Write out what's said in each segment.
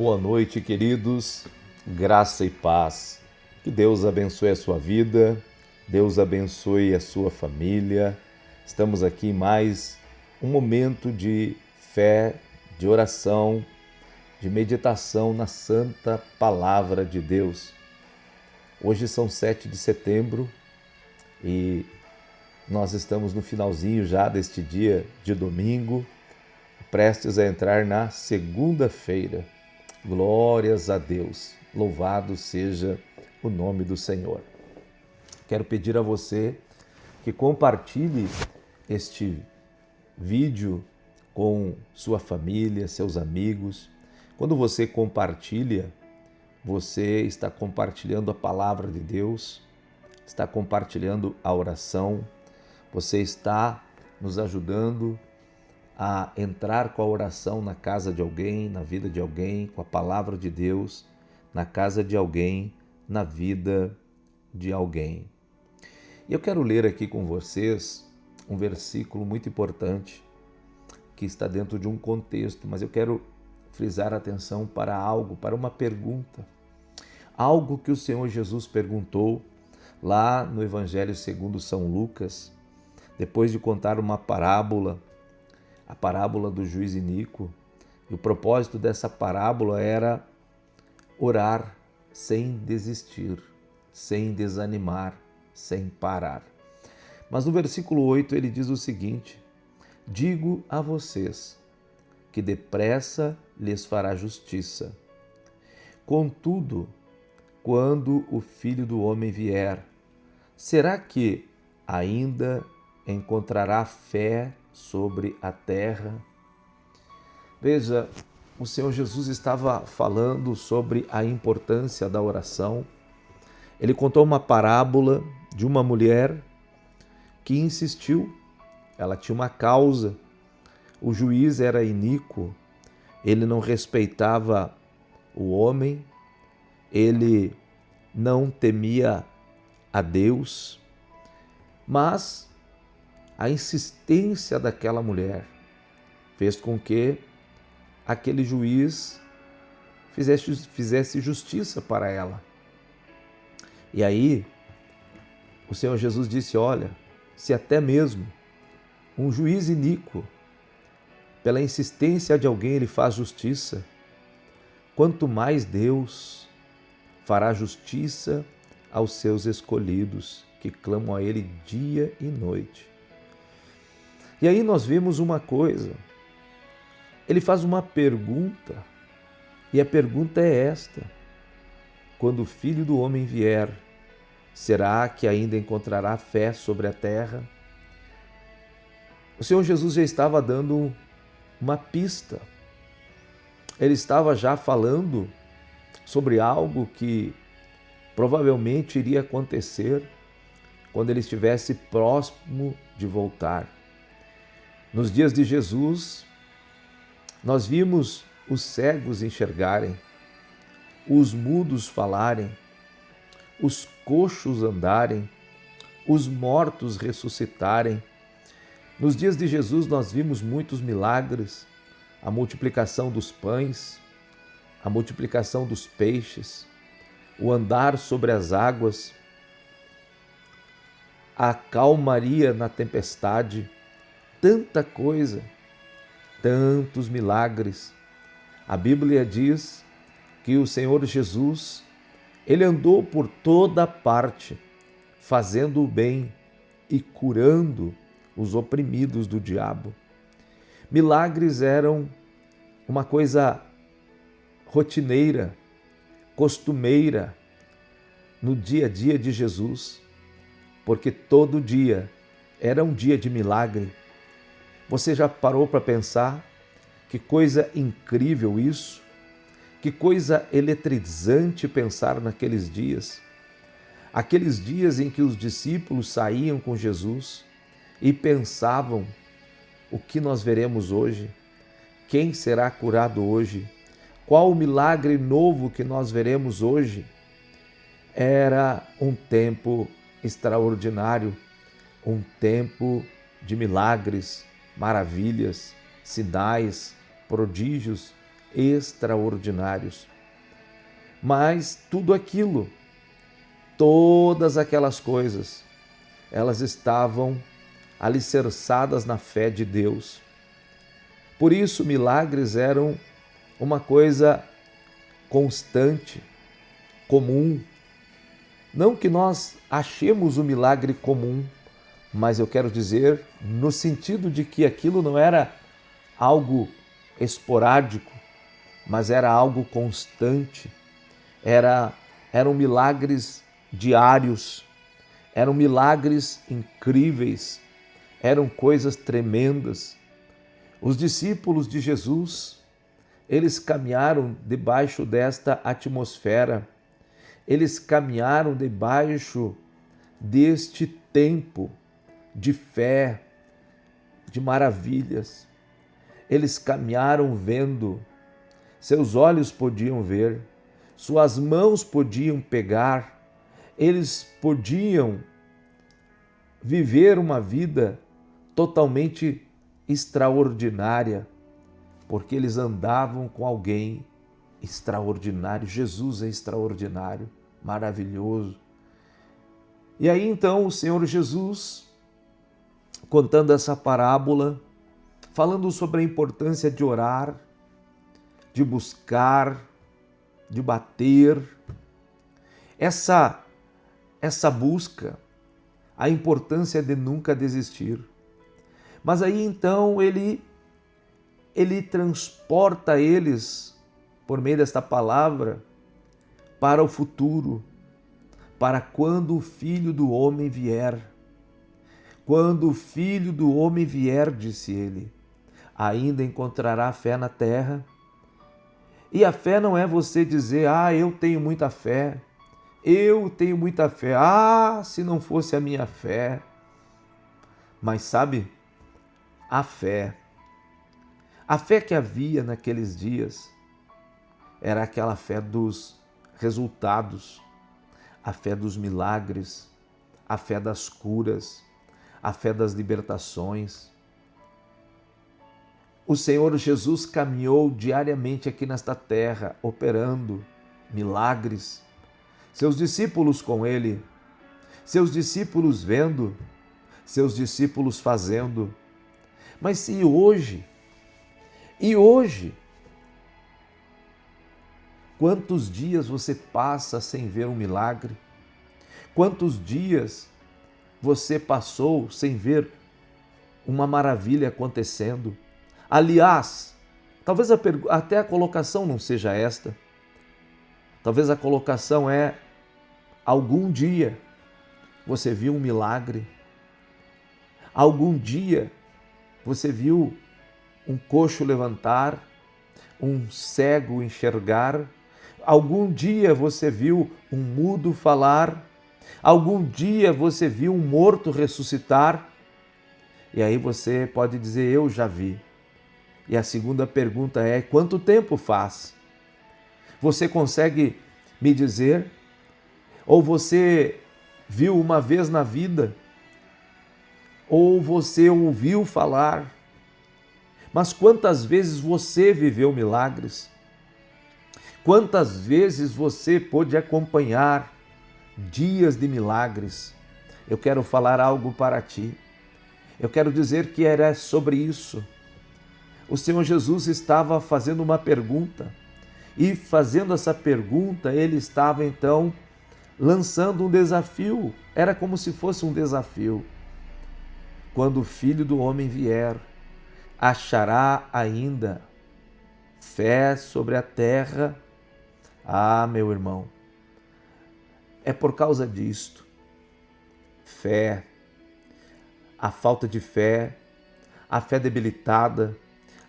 Boa noite, queridos. Graça e paz. Que Deus abençoe a sua vida, Deus abençoe a sua família. Estamos aqui em mais um momento de fé, de oração, de meditação na santa palavra de Deus. Hoje são 7 de setembro e nós estamos no finalzinho já deste dia de domingo, prestes a entrar na segunda-feira. Glórias a Deus, louvado seja o nome do Senhor. Quero pedir a você que compartilhe este vídeo com sua família, seus amigos. Quando você compartilha, você está compartilhando a palavra de Deus, está compartilhando a oração, você está nos ajudando a entrar com a oração na casa de alguém, na vida de alguém, com a palavra de Deus, na casa de alguém, na vida de alguém. E eu quero ler aqui com vocês um versículo muito importante que está dentro de um contexto, mas eu quero frisar a atenção para algo, para uma pergunta. Algo que o Senhor Jesus perguntou lá no Evangelho segundo São Lucas, depois de contar uma parábola, a parábola do juiz iníquo. E o propósito dessa parábola era orar sem desistir, sem desanimar, sem parar. Mas no versículo 8 ele diz o seguinte: digo a vocês que depressa lhes fará justiça. Contudo, quando o Filho do Homem vier, será que ainda encontrará fé sobre a terra? Veja, o Senhor Jesus estava falando sobre a importância da oração. Ele contou uma parábola de uma mulher que insistiu, ela tinha uma causa, o juiz era iníquo, ele não respeitava o homem, ele não temia a Deus, mas a insistência daquela mulher fez com que aquele juiz fizesse justiça para ela. E aí, o Senhor Jesus disse: olha, se até mesmo um juiz iníquo, pela insistência de alguém, ele faz justiça, quanto mais Deus fará justiça aos seus escolhidos, que clamam a Ele dia e noite. E aí nós vemos uma coisa, ele faz uma pergunta, e a pergunta é esta: quando o Filho do Homem vier, será que ainda encontrará fé sobre a terra? O Senhor Jesus já estava dando uma pista, ele estava já falando sobre algo que provavelmente iria acontecer quando ele estivesse próximo de voltar. Nos dias de Jesus, nós vimos os cegos enxergarem, os mudos falarem, os coxos andarem, os mortos ressuscitarem. Nos dias de Jesus, nós vimos muitos milagres, a multiplicação dos pães, a multiplicação dos peixes, o andar sobre as águas, a calmaria na tempestade, tanta coisa, tantos milagres. A Bíblia diz que o Senhor Jesus, ele andou por toda parte, fazendo o bem e curando os oprimidos do diabo. Milagres eram uma coisa rotineira, costumeira no dia a dia de Jesus, porque todo dia era um dia de milagre. Você já parou para pensar que coisa incrível isso? Que coisa eletrizante pensar naqueles dias. Aqueles dias em que os discípulos saíam com Jesus e pensavam: o que nós veremos hoje? Quem será curado hoje? Qual o milagre novo que nós veremos hoje? Era um tempo extraordinário, um tempo de milagres, maravilhas, sinais, prodígios extraordinários. Mas tudo aquilo, todas aquelas coisas, elas estavam alicerçadas na fé de Deus. Por isso, milagres eram uma coisa constante, comum. Não que nós achemos o milagre comum, mas eu quero dizer no sentido de que aquilo não era algo esporádico, mas era algo constante. Eram milagres diários, eram milagres incríveis, eram coisas tremendas. Os discípulos de Jesus, eles caminharam debaixo desta atmosfera, eles caminharam debaixo deste tempo de fé, de maravilhas. Eles caminharam vendo, seus olhos podiam ver, suas mãos podiam pegar, eles podiam viver uma vida totalmente extraordinária, porque eles andavam com alguém extraordinário. Jesus é extraordinário, maravilhoso. E aí então o Senhor Jesus, contando essa parábola, falando sobre a importância de orar, de buscar, de bater, essa busca, a importância de nunca desistir. Mas aí então ele transporta eles, por meio desta palavra, para o futuro, para quando o Filho do Homem vier. Quando o Filho do Homem vier, disse ele, ainda encontrará fé na terra. E a fé não é você dizer, eu tenho muita fé, eu tenho muita fé, se não fosse a minha fé. Mas sabe, a fé que havia naqueles dias era aquela fé dos resultados, a fé dos milagres, a fé das curas, a fé das libertações. O Senhor Jesus caminhou diariamente aqui nesta terra, operando milagres. Seus discípulos com ele, seus discípulos vendo, seus discípulos fazendo. Mas e hoje? E hoje? Quantos dias você passa sem ver um milagre? Quantos dias você passou sem ver uma maravilha acontecendo? Aliás, talvez até a colocação não seja esta. Talvez a colocação é: algum dia você viu um milagre? Algum dia você viu um coxo levantar, um cego enxergar? Algum dia você viu um mudo falar? Algum dia você viu um morto ressuscitar? E aí você pode dizer: eu já vi. E a segunda pergunta é: quanto tempo faz? Você consegue me dizer? Ou você viu uma vez na vida? Ou você ouviu falar? Mas quantas vezes você viveu milagres? Quantas vezes você pôde acompanhar dias de milagres? Eu quero falar algo para ti. Eu quero dizer que era sobre isso. O Senhor Jesus estava fazendo uma pergunta, e fazendo essa pergunta, ele estava então lançando um desafio. Era como se fosse um desafio. Quando o Filho do Homem vier, achará ainda fé sobre a terra? Meu irmão, é por causa disto. Fé, a falta de fé, a fé debilitada,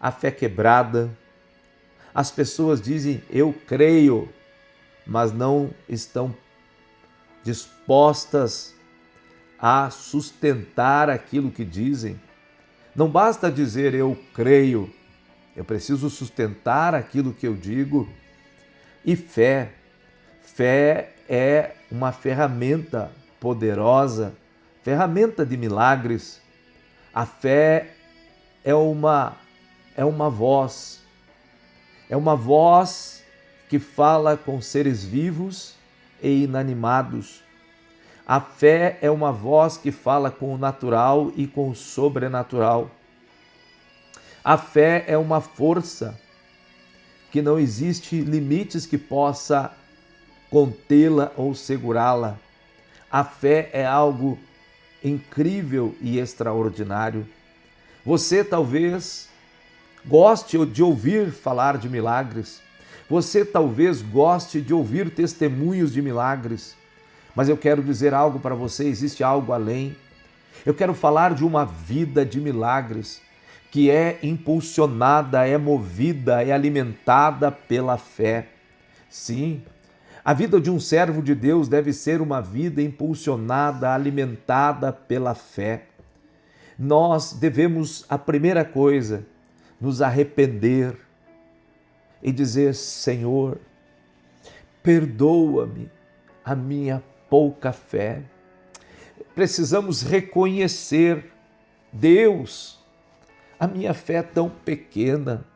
a fé quebrada. As pessoas dizem: eu creio, mas não estão dispostas a sustentar aquilo que dizem. Não basta dizer eu creio, eu preciso sustentar aquilo que eu digo. E fé é uma ferramenta poderosa, ferramenta de milagres. A fé é uma voz, É uma voz que fala com seres vivos e inanimados. A fé é uma voz que fala com o natural e com o sobrenatural. A fé é uma força que não existe limites que possa contê-la ou segurá-la. A fé é algo incrível e extraordinário. Você talvez goste de ouvir falar de milagres. Você talvez goste de ouvir testemunhos de milagres. Mas eu quero dizer algo para você, existe algo além. Eu quero falar de uma vida de milagres que é impulsionada, é movida, é alimentada pela fé. Sim, a vida de um servo de Deus deve ser uma vida impulsionada, alimentada pela fé. Nós devemos, a primeira coisa, nos arrepender e dizer: Senhor, perdoa-me a minha pouca fé. Precisamos reconhecer: Deus, a minha fé é tão pequena.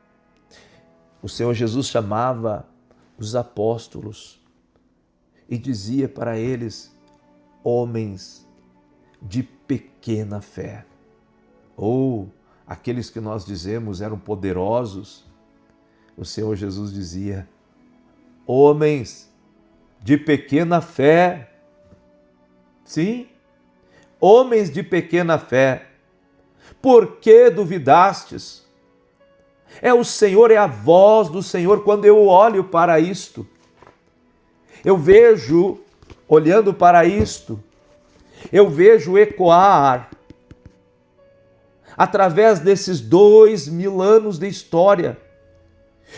O Senhor Jesus chamava os apóstolos e dizia para eles: homens de pequena fé. Ou aqueles que nós dizemos eram poderosos, o Senhor Jesus dizia: homens de pequena fé. Sim, homens de pequena fé. Por que duvidastes? É o Senhor, é a voz do Senhor. Quando eu olho para isto, eu vejo, olhando para isto, eu vejo ecoar, através desses 2000 anos de história,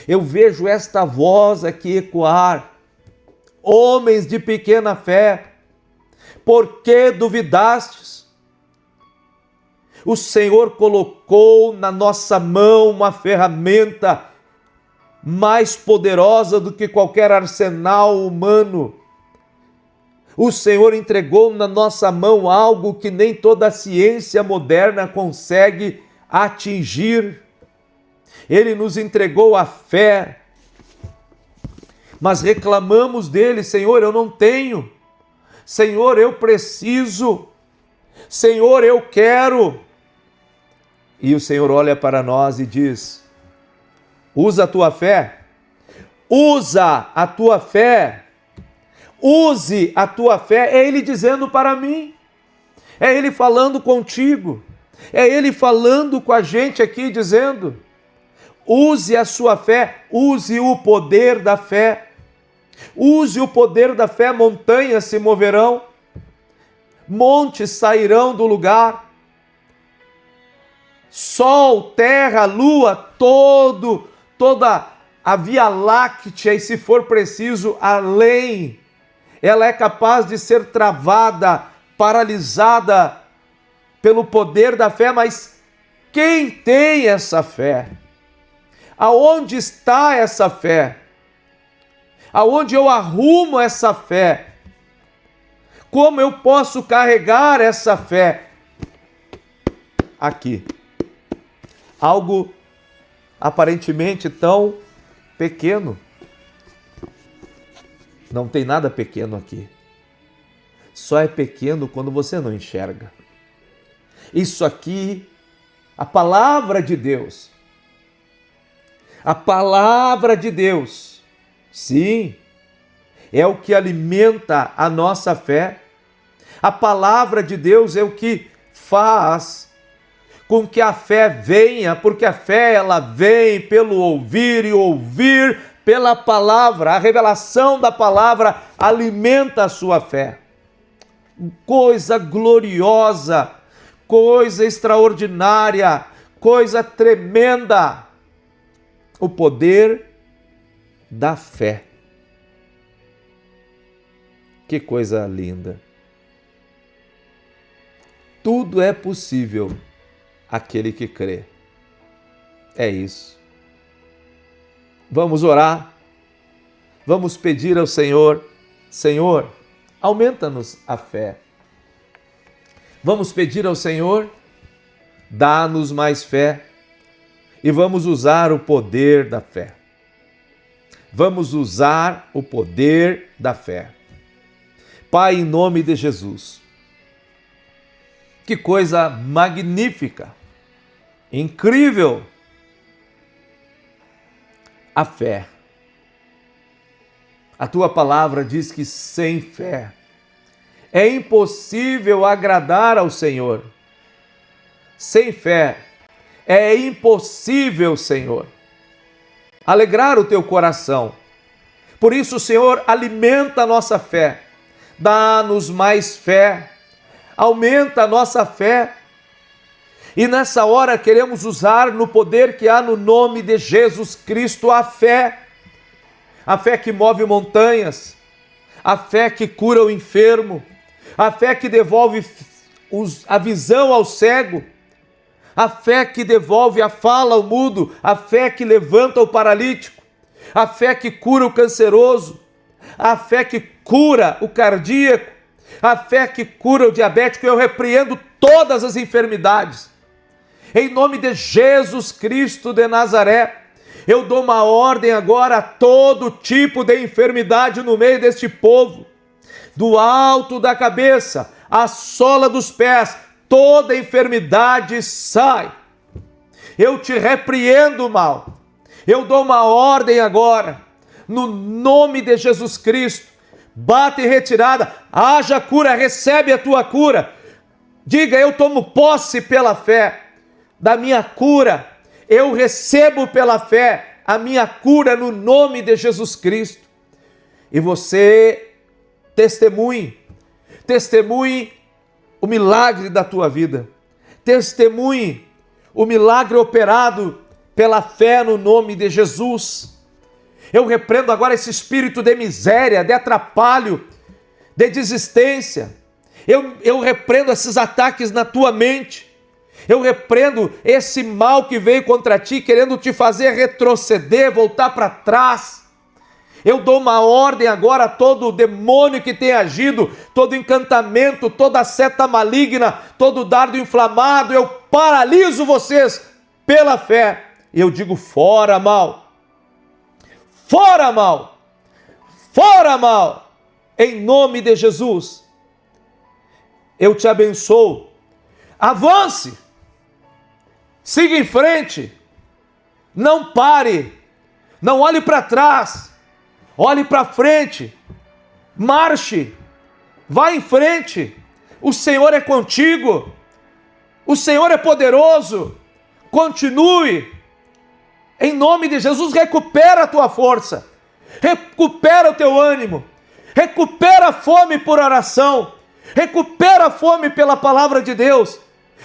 eu vejo esta voz aqui ecoar: homens de pequena fé, por que duvidastes? O Senhor colocou na nossa mão uma ferramenta mais poderosa do que qualquer arsenal humano. O Senhor entregou na nossa mão algo que nem toda a ciência moderna consegue atingir. Ele nos entregou a fé, mas reclamamos dele: Senhor, eu não tenho. Senhor, eu preciso. Senhor, eu quero. E o Senhor olha para nós e diz: usa a tua fé, usa a tua fé, use a tua fé. É Ele dizendo para mim, é Ele falando contigo, é Ele falando com a gente aqui, dizendo: use a sua fé, use o poder da fé, use o poder da fé. Montanhas se moverão, montes sairão do lugar, sol, terra, lua, toda a Via Láctea, e se for preciso, além, ela é capaz de ser travada, paralisada pelo poder da fé. Mas quem tem essa fé? Aonde está essa fé? Aonde eu arrumo essa fé? Como eu posso carregar essa fé? Aqui. Algo aparentemente tão pequeno. Não tem nada pequeno aqui. Só é pequeno quando você não enxerga. Isso aqui, a palavra de Deus. A palavra de Deus, sim, é o que alimenta a nossa fé. A palavra de Deus é o que faz com que a fé venha, porque a fé ela vem pelo ouvir e ouvir pela palavra. A revelação da palavra alimenta a sua fé. Coisa gloriosa, coisa extraordinária, coisa tremenda. O poder da fé. Que coisa linda. Tudo é possível aquele que crê. É isso. Vamos orar. Vamos pedir ao Senhor: Senhor, aumenta-nos a fé. Vamos pedir ao Senhor: dá-nos mais fé. E vamos usar o poder da fé. vamos usar o poder da fé. Pai, em nome de Jesus, que coisa magnífica, incrível, a fé. A tua palavra diz que sem fé é impossível agradar ao Senhor. Sem fé é impossível, Senhor, alegrar o teu coração. Por isso, Senhor, alimenta a nossa fé, dá-nos mais fé, aumenta a nossa fé. E nessa hora queremos usar no poder que há no nome de Jesus Cristo a fé que move montanhas, a fé que cura o enfermo, a fé que devolve a visão ao cego, a fé que devolve a fala ao mudo, a fé que levanta o paralítico, a fé que cura o canceroso, a fé que cura o cardíaco, a fé que cura o diabético. Eu repreendo todas as enfermidades. Em nome de Jesus Cristo de Nazaré, eu dou uma ordem agora a todo tipo de enfermidade no meio deste povo, do alto da cabeça à sola dos pés, toda enfermidade sai. Eu te repreendo, mal. Eu dou uma ordem agora, no nome de Jesus Cristo. Bate em retirada, haja cura, recebe a tua cura. Diga: eu tomo posse pela fé da minha cura. Eu recebo pela fé a minha cura no nome de Jesus Cristo. E você testemunhe o milagre da tua vida. Testemunhe o milagre operado pela fé no nome de Jesus. Eu repreendo agora esse espírito de miséria, de atrapalho, de desistência. Eu repreendo esses ataques na tua mente. Eu repreendo esse mal que veio contra ti, querendo te fazer retroceder, voltar para trás. Eu dou uma ordem agora a todo demônio que tem agido, todo encantamento, toda seta maligna, todo dardo inflamado. Eu paraliso vocês pela fé. E eu digo: fora, mal. Fora, mal. Fora, mal. Em nome de Jesus. Eu te abençoo. Avance. Siga em frente. Não pare. Não olhe para trás. Olhe para frente. Marche. Vá em frente. O Senhor é contigo. O Senhor é poderoso. Continue. Em nome de Jesus, recupera a tua força. Recupera o teu ânimo. Recupera a fome por oração. Recupera a fome pela palavra de Deus.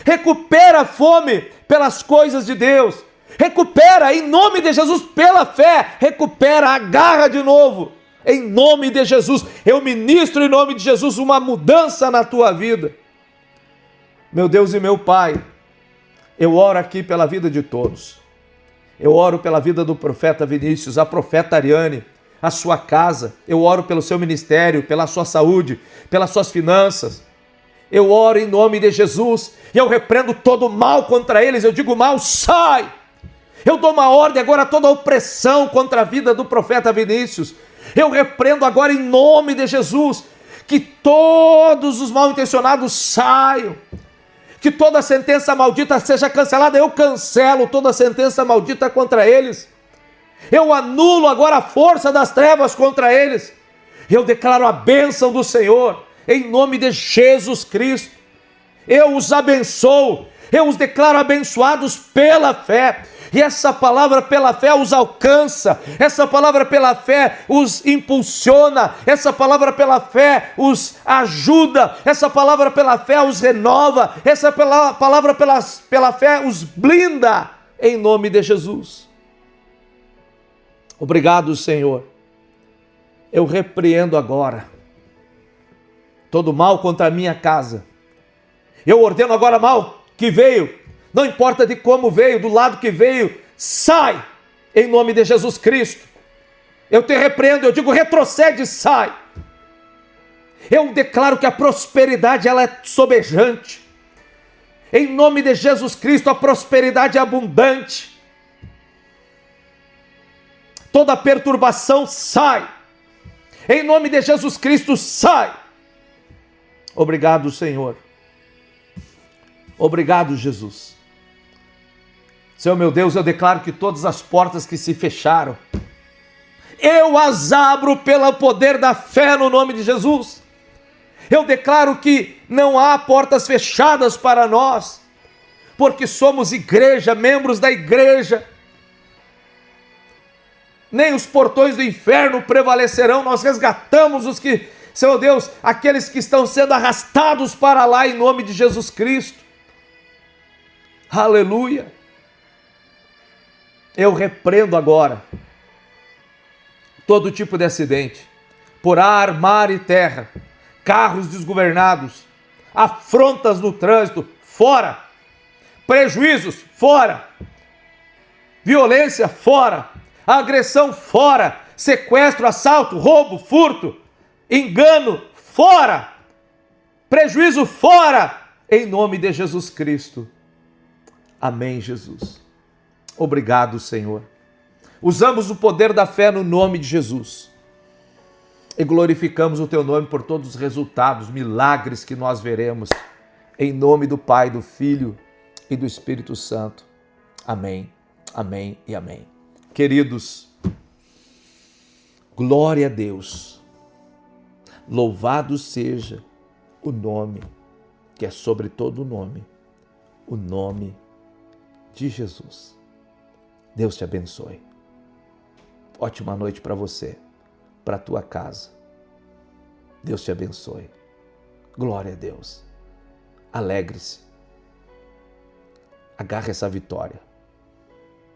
Recupera a fome pelas coisas de Deus. Recupera em nome de Jesus pela fé. Recupera, agarra de novo. Em nome de Jesus. Eu ministro em nome de Jesus uma mudança na tua vida. Meu Deus e meu Pai, eu oro aqui pela vida de todos. Eu oro pela vida do profeta Vinícius, a profeta Ariane, a sua casa. Eu oro pelo seu ministério, pela sua saúde, pelas suas finanças. Eu oro em nome de Jesus e eu repreendo todo mal contra eles. Eu digo: mal, sai! Eu dou uma ordem agora a toda a opressão contra a vida do profeta Vinícius. Eu repreendo agora em nome de Jesus que todos os mal intencionados saiam. Que toda sentença maldita seja cancelada. Eu cancelo toda sentença maldita contra eles. Eu anulo agora a força das trevas contra eles. Eu declaro a bênção do Senhor em nome de Jesus Cristo. Eu os abençoo. Eu os declaro abençoados pela fé. E essa palavra pela fé os alcança, essa palavra pela fé os impulsiona, essa palavra pela fé os ajuda, essa palavra pela fé os renova, essa palavra pela fé os blinda, em nome de Jesus. Obrigado, Senhor. Eu repreendo agora todo mal contra a minha casa. Eu ordeno agora mal que veio, não importa de como veio, do lado que veio, sai, em nome de Jesus Cristo. Eu te repreendo, eu digo: retrocede, sai. Eu declaro que a prosperidade ela é sobejante. Em nome de Jesus Cristo, a prosperidade é abundante. Toda perturbação sai. Em nome de Jesus Cristo, sai. Obrigado, Senhor. Obrigado, Jesus. Senhor meu Deus, eu declaro que todas as portas que se fecharam, eu as abro pelo poder da fé no nome de Jesus. Eu declaro que não há portas fechadas para nós, porque somos igreja, membros da igreja. Nem os portões do inferno prevalecerão. Nós resgatamos os que, Senhor Deus, aqueles que estão sendo arrastados para lá em nome de Jesus Cristo. Aleluia. Eu repreendo agora todo tipo de acidente, por ar, mar e terra, carros desgovernados, afrontas no trânsito, fora, prejuízos, fora, violência, fora, agressão, fora, sequestro, assalto, roubo, furto, engano, fora, prejuízo, fora, em nome de Jesus Cristo. Amém, Jesus. Obrigado, Senhor. Usamos o poder da fé no nome de Jesus e glorificamos o Teu nome por todos os resultados, milagres que nós veremos, em nome do Pai, do Filho e do Espírito Santo. Amém, amém e amém. Queridos, glória a Deus, louvado seja o nome que é sobre todo nome, o nome de Jesus. Deus te abençoe. Ótima noite para você, para a tua casa. Deus te abençoe. Glória a Deus. Alegre-se. Agarre essa vitória.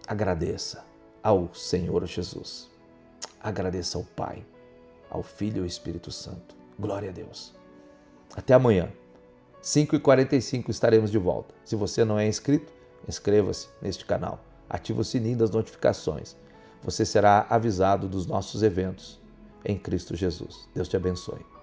Agradeça ao Senhor Jesus. Agradeça ao Pai, ao Filho e ao Espírito Santo. Glória a Deus. Até amanhã, 5h45 estaremos de volta. Se você não é inscrito, inscreva-se neste canal. Ative o sininho das notificações. Você será avisado dos nossos eventos em Cristo Jesus. Deus te abençoe.